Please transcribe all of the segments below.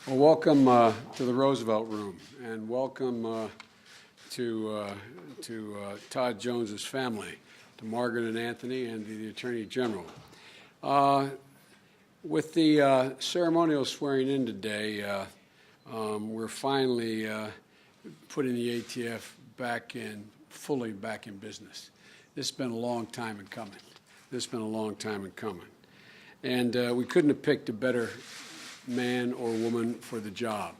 Well, welcome to the Roosevelt Room, and welcome to Todd Jones's family, to Margaret and Anthony, and to the Attorney General. With the ceremonial swearing in today, we're finally putting the ATF fully back in business. This has been a long time in coming. And we couldn't have picked a better man or woman for the job.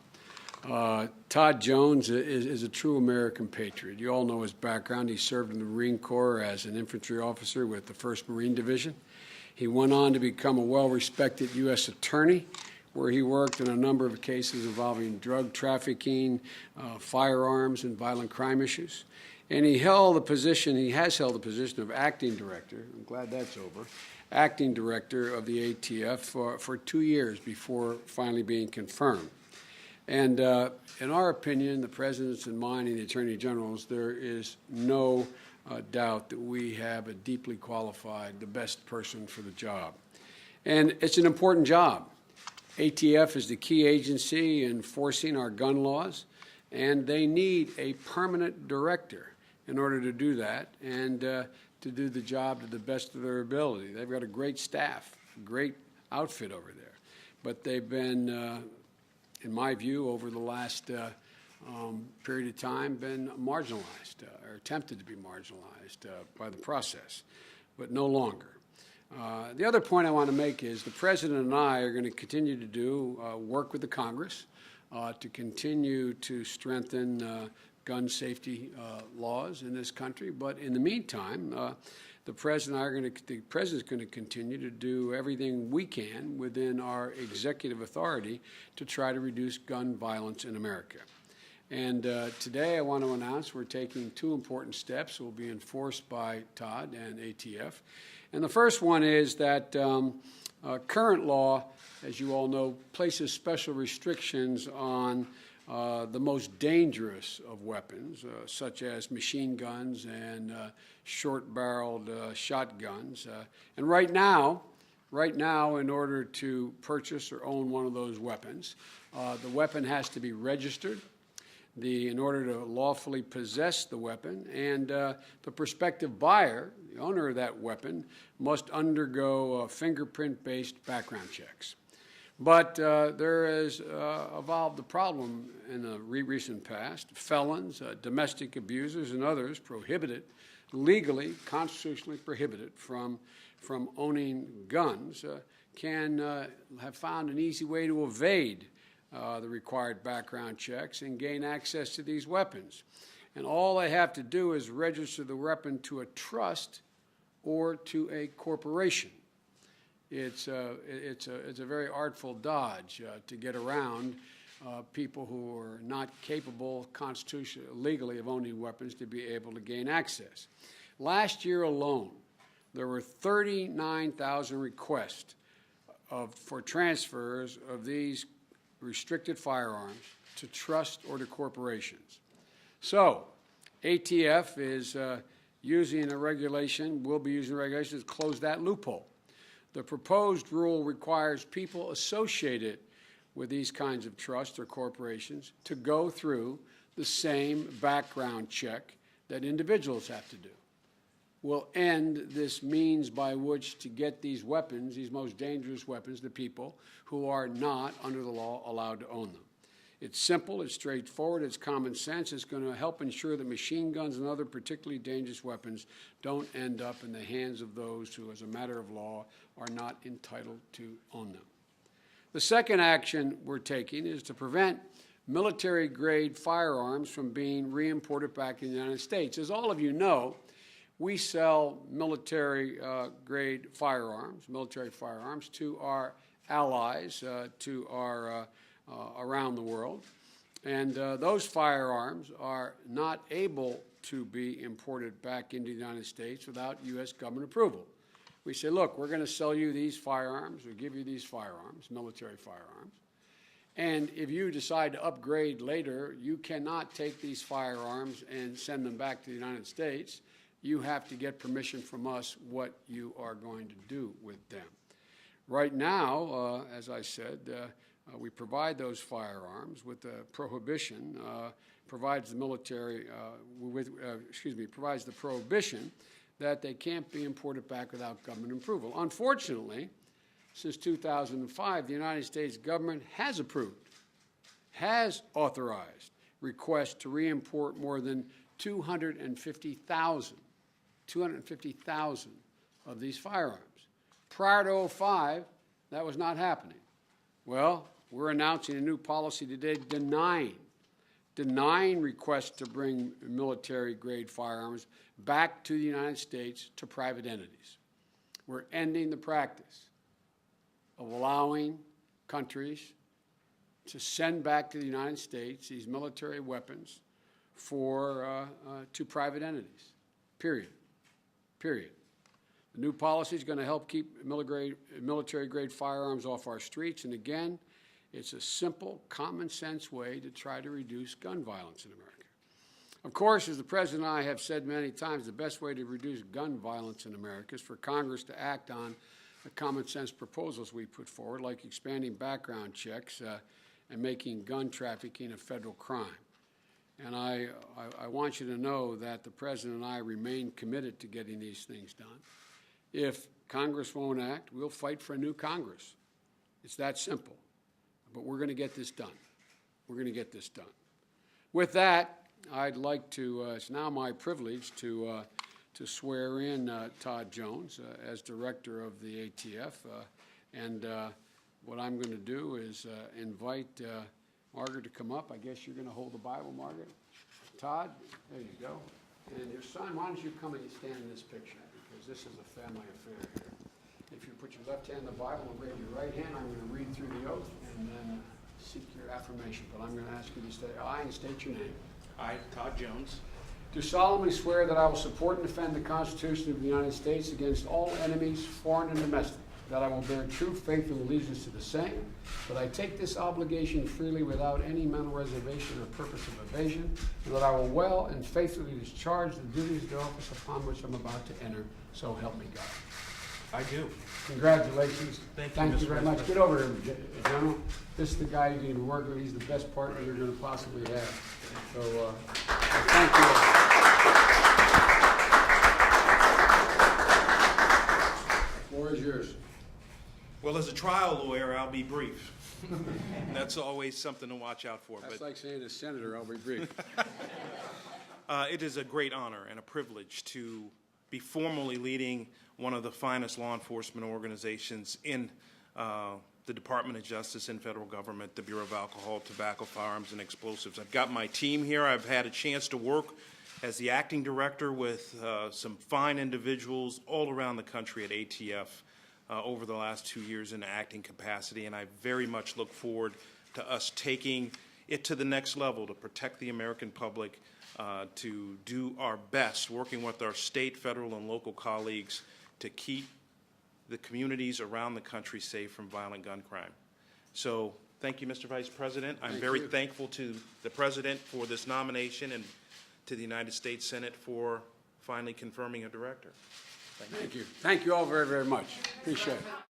Todd Jones is a true American patriot. You all know his background. He served in the Marine Corps as an infantry officer with the 1st Marine Division. He went on to become a well-respected U.S. attorney, where he worked in a number of cases involving drug trafficking, firearms, and violent crime issues. And he has held the position of acting director. I'm glad that's over. Acting director of the ATF for 2 years before finally being confirmed. And in our opinion, the President's and mine and the Attorney General's, there is no doubt that we have a deeply qualified, the best person for the job. And it's an important job. ATF is the key agency enforcing our gun laws, and they need a permanent director in order to do that and to do the job to the best of their ability. They've got a great staff, a great outfit over there, but they've been, in my view, over the last period of time, been marginalized or attempted to be marginalized by the process, but no longer. The other point I want to make is the President and I are going to continue to do work with the Congress to continue to strengthen gun safety laws in this country. But in the meantime, the President's going to continue to do everything we can within our executive authority to try to reduce gun violence in America. And today I want to announce we're taking 2 important steps that will be enforced by Todd and ATF. And the first one is that current law, as you all know, places special restrictions on the most dangerous of weapons, such as machine guns and short-barreled shotguns. And right now, in order to purchase or own one of those weapons, the weapon has to be registered in order to lawfully possess the weapon, and the prospective buyer, the owner of that weapon, must undergo fingerprint-based background checks. But there has evolved a problem in the recent past. Felons, domestic abusers, and others prohibited, legally, constitutionally prohibited from owning guns, can have found an easy way to evade the required background checks and gain access to these weapons. And all they have to do is register the weapon to a trust or to a corporation. It's a very artful dodge to get around people who are not capable constitutionally, legally, of owning weapons to be able to gain access. Last year alone, there were 39,000 requests for transfers of these restricted firearms to trust or to corporations. So ATF is using a regulation, will be using a regulation to close that loophole. The proposed rule requires people associated with these kinds of trusts or corporations to go through the same background check that individuals have to do. Will end this means by which to get these weapons, these most dangerous weapons, to people who are not, under the law, allowed to own them. It's simple, it's straightforward, it's common sense. It's going to help ensure that machine guns and other particularly dangerous weapons don't end up in the hands of those who, as a matter of law, are not entitled to own them. The second action we're taking is to prevent military-grade firearms from being re-imported back in the United States. As all of you know, we sell military-grade firearms, to our allies, around the world. And those firearms are not able to be imported back into the United States without U.S. government approval. We say, look, we're going to sell you these firearms, or give you these firearms, military firearms, and if you decide to upgrade later, you cannot take these firearms and send them back to the United States. You have to get permission from us what you are going to do with them. Right now, as I said, We provide those firearms with the prohibition, provides the military, provides the prohibition that they can't be imported back without government approval. Unfortunately, since 2005, the United States government has approved, has authorized requests to re-import more than 250,000 of these firearms. Prior to 2005, that was not happening. Well, we're announcing a new policy today denying requests to bring military-grade firearms back to the United States to private entities. We're ending the practice of allowing countries to send back to the United States these military weapons to private entities, period. The new policy is going to help keep military-grade firearms off our streets, and again, it's a simple, common-sense way to try to reduce gun violence in America. Of course, as the President and I have said many times, the best way to reduce gun violence in America is for Congress to act on the common-sense proposals we put forward, like expanding background checks and making gun trafficking a federal crime. And I want you to know that the President and I remain committed to getting these things done. If Congress won't act, we'll fight for a new Congress. It's that simple. But we're going to get this done. We're going to get this done. With that, I'd like to, it's now my privilege to swear in Todd Jones as Director of the ATF. What I'm going to do is invite Margaret to come up. I guess you're going to hold the Bible, Margaret. Todd, there you go. And your son, why don't you come and stand in this picture, because this is a family affair here. If you put your left hand in the Bible and raise your right hand, I'm going to read through the oath and then seek your affirmation. But I'm going to ask you to say aye and state your name. I, Todd Jones, Do solemnly swear that I will support and defend the Constitution of the United States against all enemies, foreign and domestic, that I will bear true faith and allegiance to the same, that I take this obligation freely without any mental reservation or purpose of evasion, and that I will well and faithfully discharge the duties of the office upon which I'm about to enter, so help me God. I do. Congratulations. Thank you very much. Get over here, General. This is the guy you're going to work with. He's the best partner you're going to possibly have. So thank you. The floor is yours. Well, as a trial lawyer, I'll be brief. That's always something to watch out for. That's like saying a senator, I'll be brief. It is a great honor and a privilege to be formally leading one of the finest law enforcement organizations in the Department of Justice and federal government, the Bureau of Alcohol, Tobacco, Firearms, and Explosives. I've got my team here. I've had a chance to work as the acting director with some fine individuals all around the country at ATF over the last 2 years in an acting capacity, and I very much look forward to us taking it to the next level to protect the American public, to do our best, working with our state, federal, and local colleagues to keep the communities around the country safe from violent gun crime. So thank you, Mr. Vice President. I'm very thankful to the President for this nomination and to the United States Senate for finally confirming a director. Thank you. Thank you all very, very much. Appreciate it.